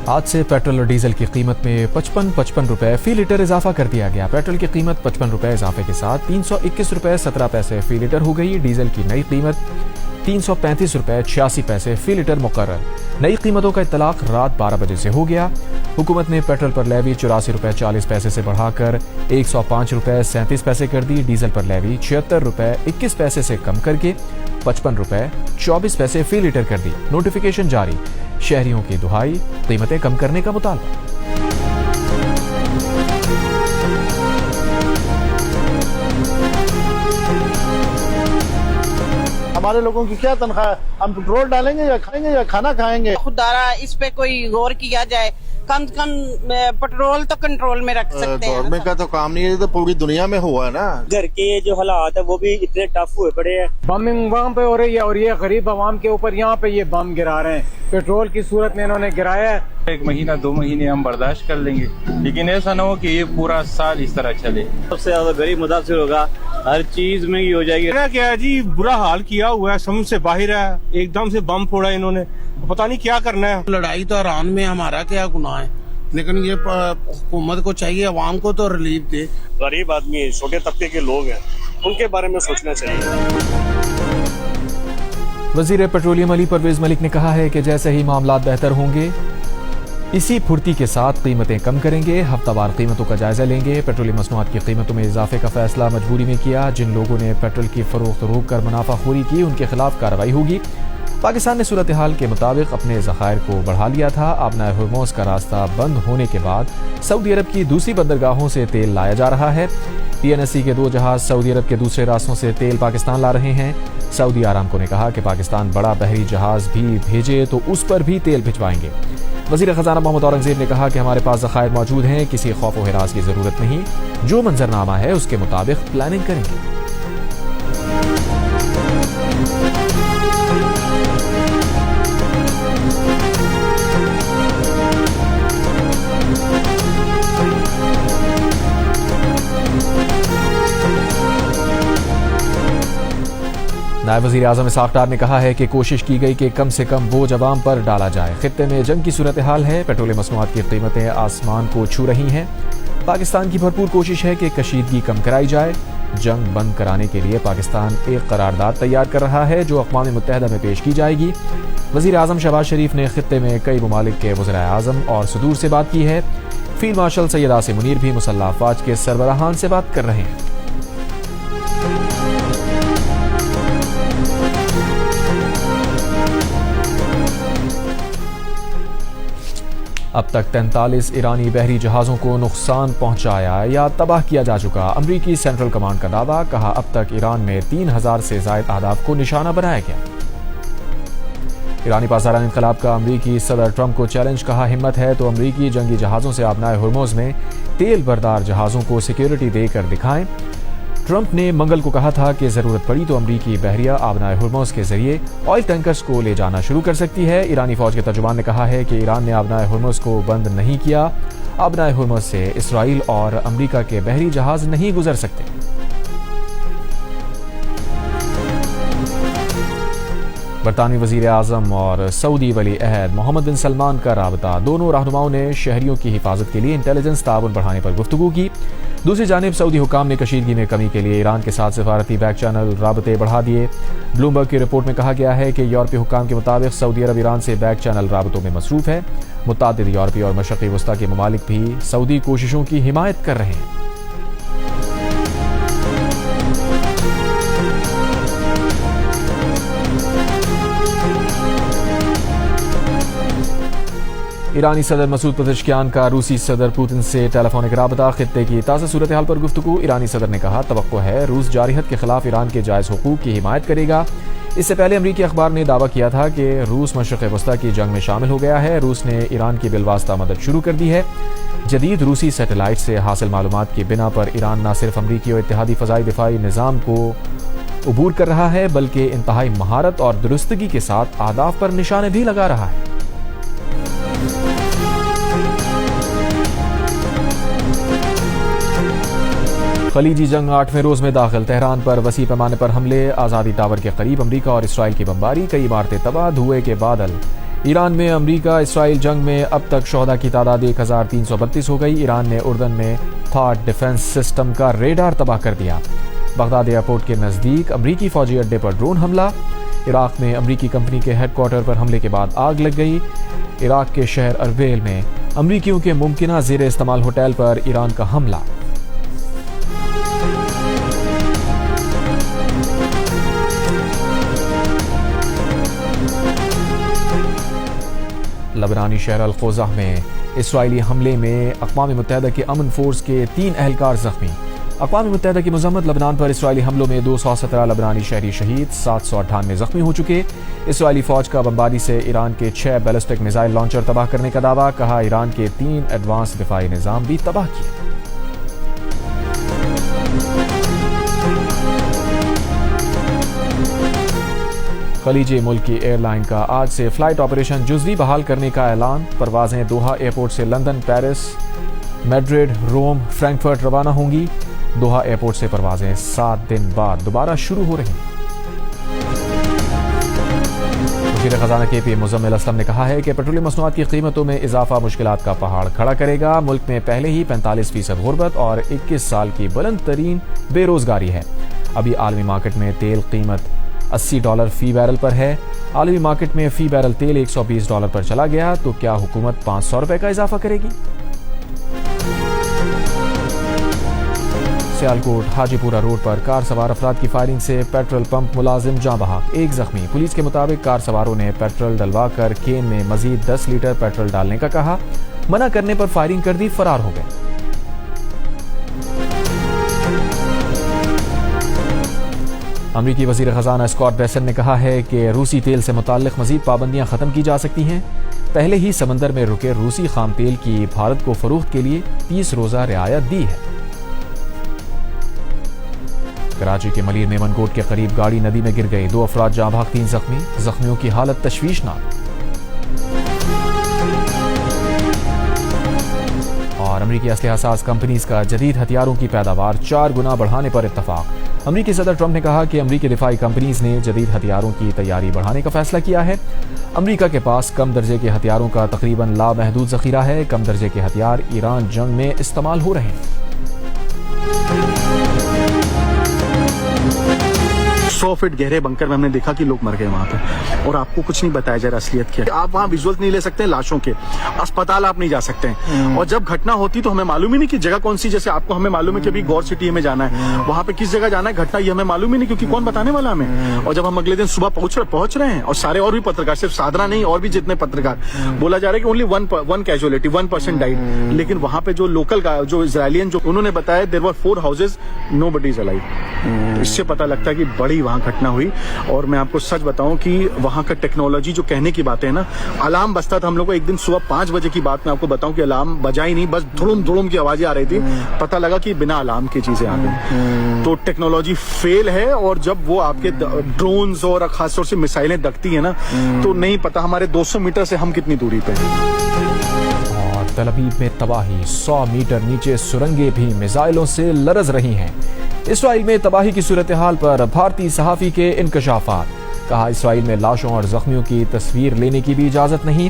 आज से पेट्रोल और डीजल की कीमत में 55 रुपए फी लीटर इजाफा कर दिया गया। पेट्रोल की कीमत 55 रुपए इजाफे के साथ 321 रुपए 17 पैसे फी लीटर हो गई। डीजल की नई कीमत 335 रुपए 86 पैसे फी लीटर मुकर्रर। नई कीमतों का इत्तलाक रात 12 बजे से हो गया। हुकूमत ने पेट्रोल पर लेवी 84 रुपए 40 पैसे से बढ़ाकर 105 रुपए 37 पैसे कर दी। डीजल पर लेवी 76 रुपए 21 पैसे से कम करके 55 रुपए 24 पैसे फी लीटर कर दी। नोटिफिकेशन जारी, शहरियों की दुहाई, कीमतें कम करने का मुतालबा। हमारे लोगों की क्या तनख्वाह है? हम पेट्रोल डालेंगे या खाएंगे या खाना खाएंगे? खुदारा इस पे कोई गौर किया जाए, कम से कम पेट्रोल तो कंट्रोल में रख सकते हैं। गवर्नमेंट का तो काम नहीं है, ये तो पूरी दुनिया में हुआ है ना। घर के जो हालात है वो भी इतने टफ हुए पड़े हैं। बमिंग वहाँ पे हो रही है और ये गरीब आवाम के ऊपर यहाँ पे ये बम गिरा रहे हैं। पेट्रोल की सूरत में इन्होंने गिराया है। 1 महीना 2 महीने हम बर्दाश्त कर लेंगे, लेकिन ऐसा ना हो कि ये पूरा साल इस तरह चले। सबसे ज्यादा गरीब मुतासिर होगा, हर चीज महंगी हो जाएगी। क्या है जी, बुरा हाल किया हुआ है, समझ से बाहर है। एकदम से बम फोड़ा इन्होंने, पता नहीं क्या करना है। लड़ाई तो ईरान में हमारा क्या गुनाह है, लेकिन ये हुकूमत को चाहिए अवाम को तो रिलीफ दे। गरीब आदमी है, छोटे तबके के लोग हैं, उनके बारे में सोचना चाहिए। वजीर पेट्रोलियम अली परवेज मलिक ने कहा है कि जैसे ही मामलात बेहतर होंगे इसी फुर्ती के साथ कीमतें कम करेंगे। हफ्तावार कीमतों का जायजा लेंगे। पेट्रोलियम मसनूआत की कीमतों में इजाफे का फैसला मजबूरी में किया। जिन लोगों ने पेट्रोल की फरोख्त रोक कर मुनाफाखोरी की उनके खिलाफ कार्रवाई होगी। पाकिस्तान ने सूरत हाल के मुताबिक अपने ज़खायर को बढ़ा लिया था। आबना हुर्मुज़ का रास्ता बंद होने के बाद सऊदी अरब की दूसरी बंदरगाहों से तेल लाया जा रहा है। PNSC के 2 जहाज सऊदी अरब के दूसरे रास्तों से तेल पाकिस्तान ला रहे हैं। सऊदी आरामको ने कहा कि पाकिस्तान बड़ा बहरी जहाज भी भेजे तो उस पर भी तेल भिजवाएंगे। वजीर खजाना मोहम्मद औरंगजेब ने कहा कि हमारे पास ज़खायर मौजूद हैं, किसी खौफ व हिरास की जरूरत नहीं। जो मंजरनामा है उसके मुताबिक प्लानिंग करेंगे। नायब वज़ीर आज़म इसहाक़ डार ने कहा है कि कोशिश की गई कि कम से कम बोझ अवाम पर डाला जाए। खित्ते में जंग की सूरत हाल है। पेट्रोलियम मसनूआत की कीमतें आसमान को छू रही हैं। पाकिस्तान की भरपूर कोशिश है कि कशीदगी कम कराई जाए। जंग बंद कराने के लिए पाकिस्तान एक करारदाद तैयार कर रहा है जो अक़वाम मुत्तहिदा में पेश की जाएगी। वज़ीर आज़म शहबाज शरीफ ने खित्ते में कई ममालिक के वज़राए आज़म और सदूर से बात की है। फील्ड मार्शल सैयद आसिम मुनीर भी मुसल्लह अफ़वाज के सरबराहान से बात कर रहे हैं। अब तक 43 ईरानी बहरी जहाज़ों को नुकसान पहुंचाया या तबाह किया जा चुका। अमरीकी सेंट्रल कमांड का दावा, कहा अब तक ईरान में 3000 से ज़ायद अहदाफ को निशाना बनाया गया। ईरानी पासदारान इनकलाब का अमरीकी सदर ट्रंप को चैलेंज, कहा हिम्मत है तो अमरीकी जंगी जहाज़ों से आबनाए हुर्मुज़ में तेल बरदार जहाज़ों को सिक्योरिटी देकर दिखाएं। ट्रंप ने मंगल को कहा था कि जरूरत पड़ी तो अमरीकी बहरिया आबनाए हुर्मुज़ के जरिए ऑयल टैंकर्स को ले जाना शुरू कर सकती है। ईरानी फौज के तर्जुमान ने कहा है कि ईरान ने आबनाए हुर्मुज़ को बंद नहीं किया। आबनाए हुर्मुज़ से इसराइल और अमरीका के बहरी जहाज नहीं गुजर सकते। बरतानवी वज़ीर आज़म और सऊदी वली अहद मोहम्मद बिन सलमान का राबता। दोनों रहनुमाओं ने शहरियों की हिफाजत के लिए इंटेलिजेंस ताउन बढ़ाने पर गुफ्तगू की। दूसरी जानिब सऊदी हुकाम ने कशीदगी में कमी के लिए ईरान के साथ सिफारती बैक चैनल राबते बढ़ा दिए। ब्लूमबर्ग की रिपोर्ट में कहा गया है कि यूरोपीय हुकाम के मुताबिक सऊदी अरब ईरान से बैक चैनल राबतों में मसरूफ है। मुतादिद यूरोपीय और मशरक़ी वस्ता के ममालिक भी सऊदी कोशिशों की हिमायत कर रहे हैं। ईरानी सदर मसूद पज़ेश्कियान का रूसी सदर पुतिन से टेलीफोनिक राबता। खित्ते की ताज़ा सूरत हाल पर गुफ्तगू। ईरानी सदर ने कहा तवक्को है रूस जारहियत के खिलाफ ईरान के जायज़ हुकूक की हिमायत करेगा। इससे पहले अमरीकी अखबार ने दावा किया था कि रूस मशरक़ वस्ता की जंग में शामिल हो गया है। रूस ने ईरान की बिलवास्ता मदद शुरू कर दी है। जदीद रूसी सैटेलाइट से हासिल मालूमात की बिना पर ईरान न सिर्फ अमरीकी और इत्तेहादी फ़ज़ाई दिफाई निज़ाम को अबूर कर रहा है बल्कि इंतहाई महारत और दुरुस्तगी के साथ अहदाफ पर निशाने भी लगा रहा है। खलीजी जंग 8वें रोज में दाखिल। तेहरान पर वसी पैमाने पर हमले। आज़ादी टावर के करीब अमरीका और इसराइल की बमबारी। कई इमारतें तबाह। धुएं के बादल। ईरान में अमेरिका इसराइल जंग में अब तक शोहदा की तादाद 1332 हो गई। ईरान ने उर्दन में थॉट डिफेंस सिस्टम का रेडार तबाह कर दिया। बगदाद एयरपोर्ट के नज़दीक अमरीकी फौजी अड्डे पर ड्रोन हमला। इराक में अमरीकी कंपनी के हेडक्वार्टर पर हमले के बाद आग लग गई। इराक के शहर अरबेल में अमरीकियों के मुमकिना ज़ेरे इस्तेमाल होटल पर ईरान का हमला। लबनानी शहर अल-खोज़ा में इसराइली हमले में अक़वाम मुत्तहिदा के अमन फोर्स के 3 एहलकार जख्मी। अक़वाम मुत्तहिदा की मज़म्मत लबनान पर इसराइली हमलों में 217 लबनानी शहरी शहीद, 798 जख्मी हो चुके। इसराइली फौज का बमबारी से ईरान के 6 बैलिस्टिक मिसाइल लॉन्चर तबाह करने का दावा। कहा ईरान के 3 एडवांस दिफाई निज़ाम भी तबाह किए। खलीजी मुल्क की एयरलाइन का आज से फ्लाइट ऑपरेशन जुज़वी बहाल करने का ऐलान। परवाजें दोहा एयरपोर्ट से लंदन, पेरिस, मैड्रिड, रोम, फ्रैंकफर्ट रवाना होंगी। दोहा एयरपोर्ट से परवाजें 7 दिन बाद दोबारा शुरू हो रही। वज़ीर ख़ज़ाना KP मुज़म्मिल असलम ने कहा है कि पेट्रोलियम मसनूआत की कीमतों में इजाफा मुश्किलात का पहाड़ खड़ा करेगा। मुल्क में पहले ही 45% गुर्बत और 21 साल की बुलंद तरीन बेरोजगारी है। अभी आलमी मार्केट में तेल कीमत $80 फी बैरल पर है। आलमी मार्केट में फी बैरल तेल $120 पर चला गया तो क्या हुकूमत ₹500 का इजाफा करेगी? सियालकोट हाजीपुरा रोड पर कार सवार अफराद की फायरिंग से पेट्रोल पंप मुलाजिम जाँ बहक, 1 जख्मी। पुलिस के मुताबिक कार सवारों ने पेट्रोल डलवा कर केन में मजीद 10 लीटर पेट्रोल डालने का कहा। मना करने पर फायरिंग कर दी, फरार हो गए। अमरीकी वज़ीर ख़ज़ाना स्कॉट बेसेंट ने कहा है कि रूसी तेल से मुताल्लिक़ मज़ीद पाबंदियां ख़त्म की जा सकती हैं। पहले ही समंदर में रुके रूसी खाम तेल की भारत को फ़रोख्त के लिए 30 रोज़ा रियायत दी है। कराची के मलीर मेमनकोट के करीब गाड़ी नदी में गिर गई, 2 अफराद जाँ बहक, 3 जख्मी। जख्मियों की हालत तशवीशनाक। और अमरीकी असलहा कंपनीज का जदीद हथियारों की पैदावार 4 गुना बढ़ाने पर इत्तफाक। अमरीकी सदर ट्रंप ने कहा कि अमरीकी दिफाई कंपनीज ने जदीद हथियारों की तैयारी बढ़ाने का फैसला किया है। अमरीका के पास कम दर्जे के हथियारों का तकरीबन लामहदूद ज़ख़ीरा है। कम दर्जे के हथियार ईरान जंग में इस्तेमाल हो रहे हैं। 100 फीट गहरे बंकर में हमने देखा कि लोग मर गए वहां पे, और आपको कुछ नहीं बताया जा रहा असलियत क्या है। आप वहां विजुअल्स नहीं ले सकते लाशों के, अस्पताल आप नहीं जा सकते हैं। और जब घटना होती तो हमें मालूम ही नहीं कि जगह कौन सी, जैसे आपको हमें मालूम है कि अभी गौर सिटी में जाना है, वहां पे किस जगह जाना है, घटना ये हमें मालूम ही नहीं, क्योंकि कौन बताने वाला हमें। और जब हम अगले दिन सुबह पहुंच रहे हैं और सारे और भी पत्रकार, सिर्फ साधना नहीं और भी जितने पत्रकार, बोला जा रहा है कि ओनली वन कैजुअलिटी, 1% डाइड। लेकिन वहां पे जो लोकल जो इजरायलियन जो उन्होंने बताया there were 4 houses, nobody is alive. इससे पता लगता है कि बड़ी वहां घटना हुई। और मैं आपको सच बताऊं कि वहां का टेक्नोलॉजी जो कहने की बात है ना, अलार्म बजता था हम लोग को। एक दिन सुबह 5 बजे की बात मैं आपको बताऊं कि अलार्म बजा ही नहीं, बस धुड़ुम की आवाजें आ रही थी। पता लगा कि बिना अलार्म की चीजें आ गई। तो टेक्नोलॉजी फेल है। और जब वो आपके ड्रोन्स और खासतौर से मिसाइलें दगती है ना, तो नहीं पता हमारे 200 मीटर से हम कितनी दूरी पे हैं। और तलबीब में तबाही, 100 मीटर नीचे सुरंगें भी मिसाइलों से लरज रही हैं। इसराइल में तबाही की सूरत हाल पर भारतीय सहाफ़ी के इंकशाफात। कहा इसराइल में लाशों और जख्मियों की तस्वीर लेने की भी इजाज़त नहीं,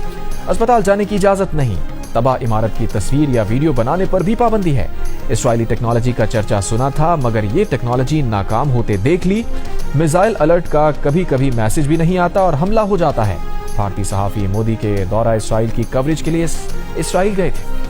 अस्पताल जाने की इजाज़त नहीं, तबाह इमारत की तस्वीर या वीडियो बनाने पर भी पाबंदी है। इसराइली टेक्नोलॉजी का चर्चा सुना था, मगर ये टेक्नोलॉजी नाकाम होते देख ली। मिसाइल अलर्ट का कभी कभी मैसेज भी नहीं आता और हमला हो जाता है। भारतीय सहाफ़ी मोदी के दौरा इसराइल की कवरेज के लिए इसराइल गए थे।